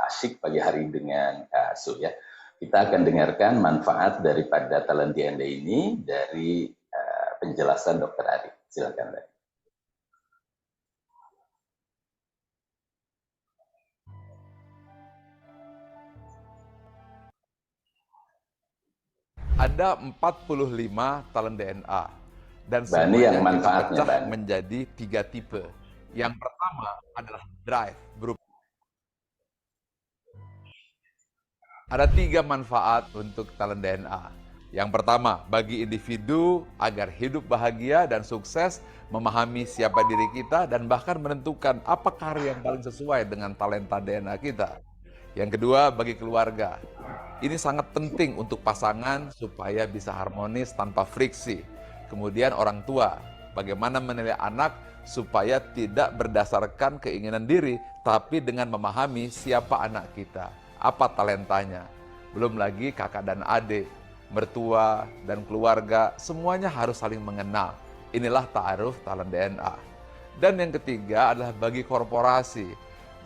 asyik pagi hari dengan Kak Su ya. Kita akan dengarkan manfaat daripada talent DNA ini dari penjelasan Dr. Ari. Silakan, Bani. Ada 45 talent DNA dan Bani semuanya yang kita manfaatnya, pecah Bani. menjadi 3 tipe. Yang pertama adalah drive, berupa ada 3 manfaat untuk talent DNA. Yang pertama, bagi individu agar hidup bahagia dan sukses, memahami siapa diri kita dan bahkan menentukan apa karir yang paling sesuai dengan talenta DNA kita. Yang kedua, bagi keluarga. Ini sangat penting untuk pasangan supaya bisa harmonis tanpa friksi. Kemudian orang tua, bagaimana menilai anak supaya tidak berdasarkan keinginan diri, tapi dengan memahami siapa anak kita, apa talentanya. Belum lagi kakak dan adik, mertua dan keluarga, semuanya harus saling mengenal. Inilah ta'aruf talent DNA. Dan yang ketiga adalah bagi korporasi.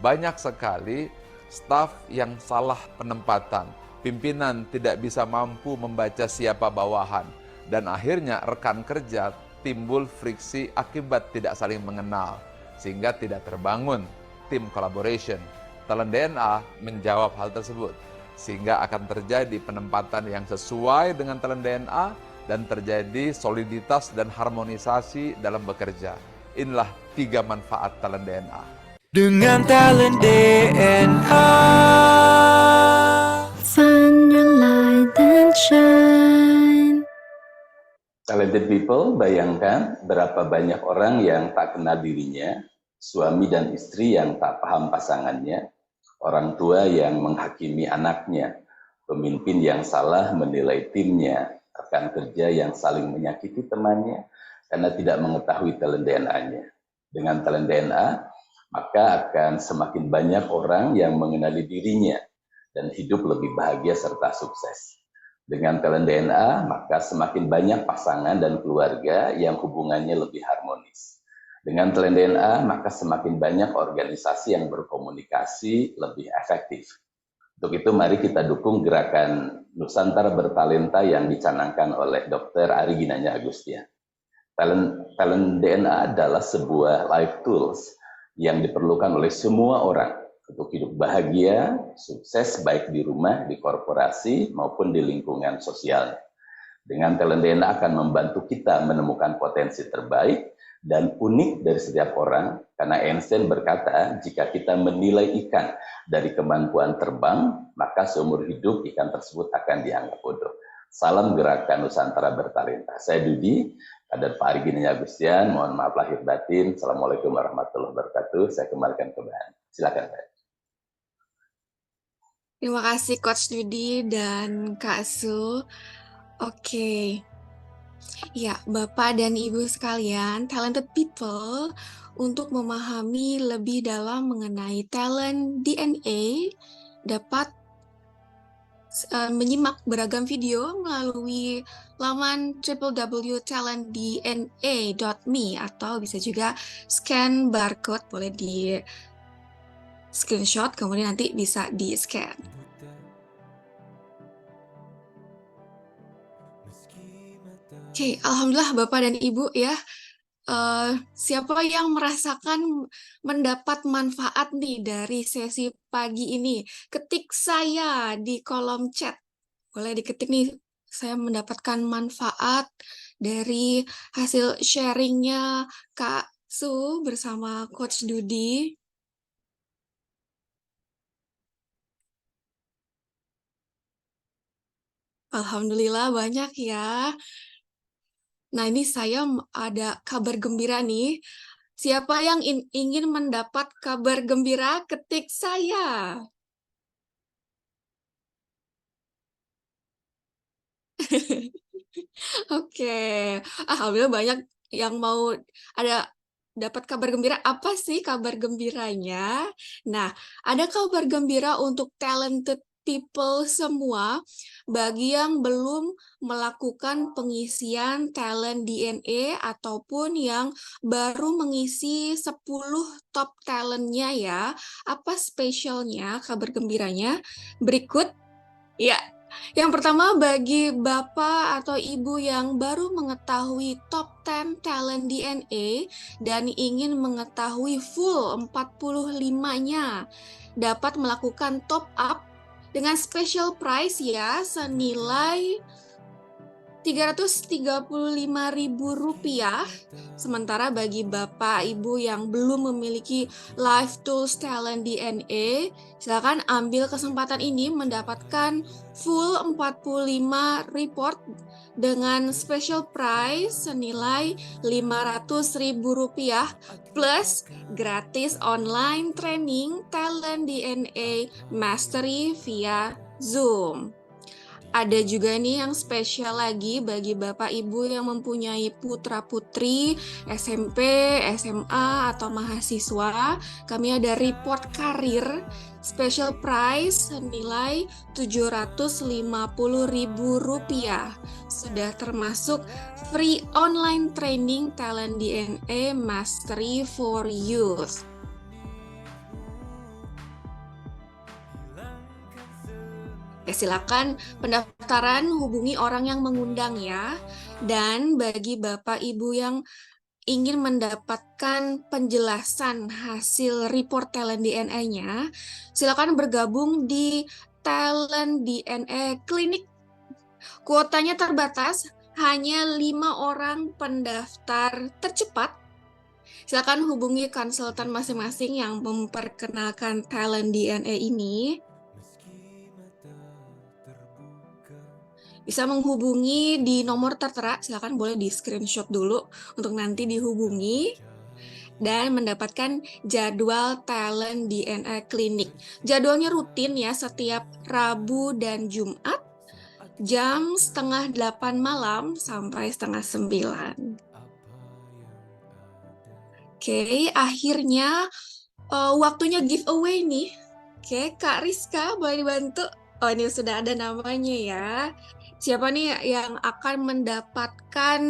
Banyak sekali staf yang salah penempatan, pimpinan tidak bisa mampu membaca siapa bawahan, dan akhirnya rekan kerja timbul friksi akibat tidak saling mengenal, sehingga tidak terbangun tim collaboration. Talent DNA menjawab hal tersebut, sehingga akan terjadi penempatan yang sesuai dengan talent DNA dan terjadi soliditas dan harmonisasi dalam bekerja. Inilah 3 manfaat talent DNA. Dengan talent DNA. Find your light and shine. Talented people, bayangkan berapa banyak orang yang tak kenal dirinya, suami dan istri yang tak paham pasangannya, orang tua yang menghakimi anaknya, pemimpin yang salah menilai timnya, rekan kerja yang saling menyakiti temannya karena tidak mengetahui talent DNA-nya. Dengan talent DNA, maka akan semakin banyak orang yang mengenali dirinya dan hidup lebih bahagia serta sukses. Dengan talent DNA, maka semakin banyak pasangan dan keluarga yang hubungannya lebih harmonis. Dengan talent DNA, maka semakin banyak organisasi yang berkomunikasi lebih efektif. Untuk itu, mari kita dukung gerakan Nusantara Bertalenta yang dicanangkan oleh Dr. Ari Ginanjar Agustian. Talent DNA adalah sebuah life tools yang diperlukan oleh semua orang untuk hidup bahagia, sukses baik di rumah, di korporasi, maupun di lingkungan sosial. Dengan talent DNA akan membantu kita menemukan potensi terbaik dan unik dari setiap orang, karena Einstein berkata, jika kita menilai ikan dari kemampuan terbang, maka seumur hidup ikan tersebut akan dianggap bodoh. Salam gerakan Nusantara Bertalenta. Saya Dudi, kader Pak Ari Ginanjar Agustian, mohon maaf lahir batin. Assalamualaikum warahmatullahi wabarakatuh. Saya kembalikan ke Bahan. Silakan, Pak. Terima kasih Coach Dudi dan Kak Su. Oke. Ya, Bapak dan Ibu sekalian, talented people, untuk memahami lebih dalam mengenai talent DNA, dapat menyimak beragam video melalui laman www.talentdna.me atau bisa juga scan barcode, boleh di screenshot, kemudian nanti bisa di scan. Oke, Alhamdulillah Bapak dan Ibu ya. Siapa yang merasakan mendapat manfaat nih dari sesi pagi ini? Ketik saya di kolom chat. Boleh diketik nih, saya mendapatkan manfaat dari hasil sharingnya Kak Su bersama Coach Dudi. Alhamdulillah banyak ya. Nah, ini saya ada kabar gembira nih. Siapa yang ingin mendapat kabar gembira, ketik saya. Oke, alhamdulillah banyak yang mau ada dapat kabar gembira. Apa sih kabar gembiranya? Nah, ada kabar gembira untuk talented people semua bagi yang belum melakukan pengisian talent DNA ataupun yang baru mengisi 10 top talentnya ya. Apa spesialnya kabar gembiranya? Berikut. Ya, yang pertama bagi Bapak atau Ibu yang baru mengetahui top 10 talent DNA dan ingin mengetahui full 45-nya, dapat melakukan top up dengan special price ya, senilai Rp335.000. Sementara bagi Bapak Ibu yang belum memiliki Live Tools Talent DNA, silakan ambil kesempatan ini mendapatkan full 45 report dengan special price senilai Rp500.000 plus gratis online training Talent DNA Mastery via Zoom. Ada juga nih yang spesial lagi bagi Bapak Ibu yang mempunyai putra-putri SMP, SMA, atau mahasiswa. Kami ada report karir special price senilai Rp750.000. Sudah termasuk free online training Talent DNA Mastery for Youth. Silakan pendaftaran hubungi orang yang mengundang ya. Dan bagi Bapak Ibu yang ingin mendapatkan penjelasan hasil report talent DNA-nya, silakan bergabung di Talent DNA Clinic. Kuotanya terbatas, hanya 5 orang pendaftar tercepat. Silakan hubungi konsultan masing-masing yang memperkenalkan Talent DNA ini. Bisa menghubungi di nomor tertera, silakan boleh di screenshot dulu untuk nanti dihubungi dan mendapatkan jadwal Talent DNA Clinic. Jadwalnya rutin ya, setiap Rabu dan Jumat jam 7:30 malam sampai 8:30. Oke, akhirnya waktunya giveaway nih. Oke, Kak Rizka boleh dibantu? Oh, ini sudah ada namanya ya. Siapa nih yang akan mendapatkan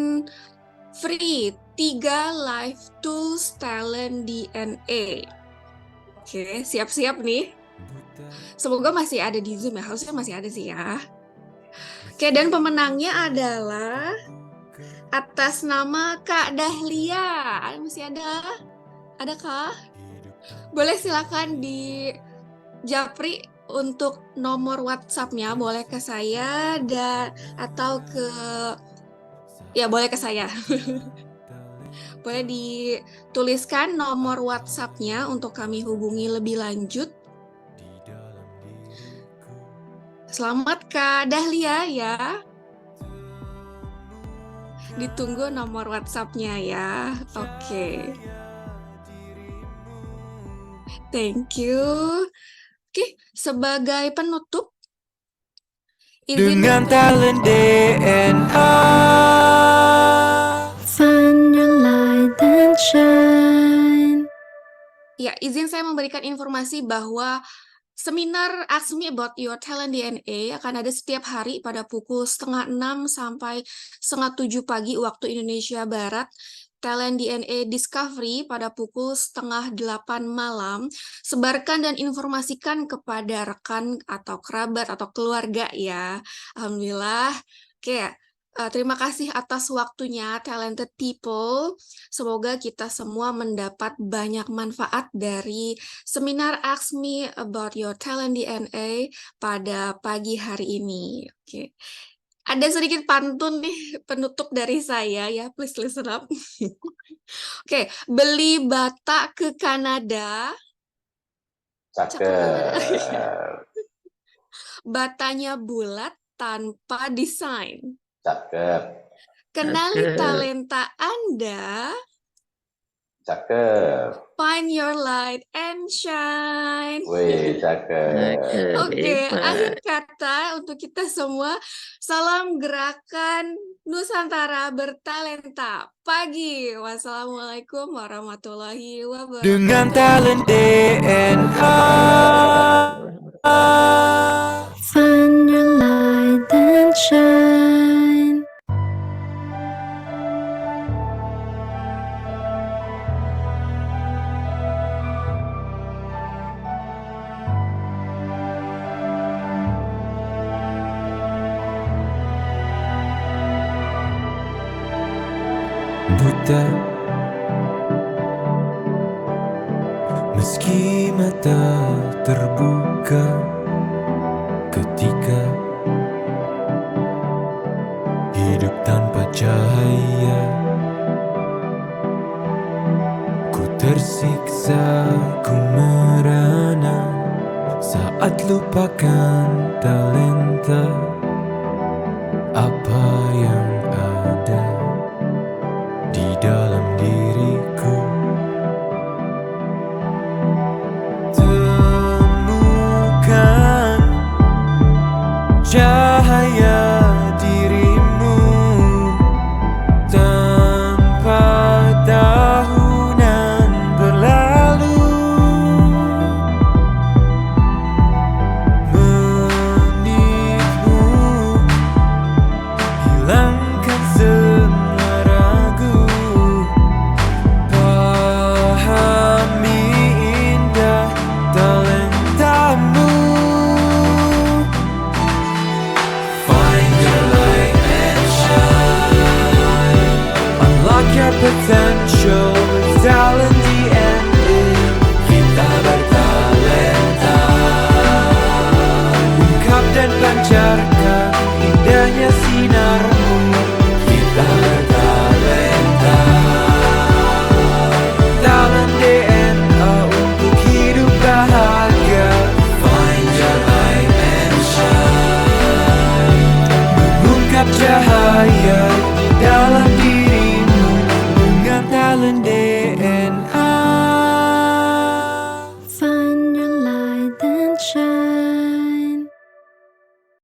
free 3 Live Tools Talent DNA? Oke, siap-siap nih. Semoga masih ada di Zoom ya, harusnya masih ada sih ya. Oke, dan pemenangnya adalah atas nama Kak Dahlia. Masih ada? Adakah? Boleh silakan di Japri untuk nomor WhatsApp-nya, boleh ke saya atau boleh ke saya. Boleh dituliskan nomor WhatsApp-nya untuk kami hubungi lebih lanjut. Selamat Kak Dahlia ya. Ditunggu nomor WhatsApp-nya ya. Oke. Thank you. Oke, sebagai penutup, dengan talent DNA. Find your light and shine. Ya, izin saya memberikan informasi bahwa seminar Ask Me About Your Talent DNA akan ada setiap hari pada pukul 5:30 sampai 6:30 pagi waktu Indonesia Barat. Talent DNA Discovery pada pukul 7:30 malam. Sebarkan dan informasikan kepada rekan atau kerabat atau keluarga ya. Alhamdulillah. Oke, terima kasih atas waktunya talented people. Semoga kita semua mendapat banyak manfaat dari seminar Ask Me About Your Talent DNA pada pagi hari ini. Oke. Ada sedikit pantun nih penutup dari saya ya, please listen up. Oke, beli bata ke Kanada. Cakep. Batanya bulat tanpa desain. Cakep. Kenali Cakep. talenta Anda. Cakep. Find your light and shine. Wih, cakep. Oke, akhir Hebat. kata untuk kita semua. Salam gerakan Nusantara bertalenta pagi. Wassalamualaikum warahmatullahi wabarakatuh. dengan talent DNA. Find your light and shine. Buta meski mata terbuka ketika hidup tanpa cahaya, ku tersiksa, ku merana saat lupakan talenta.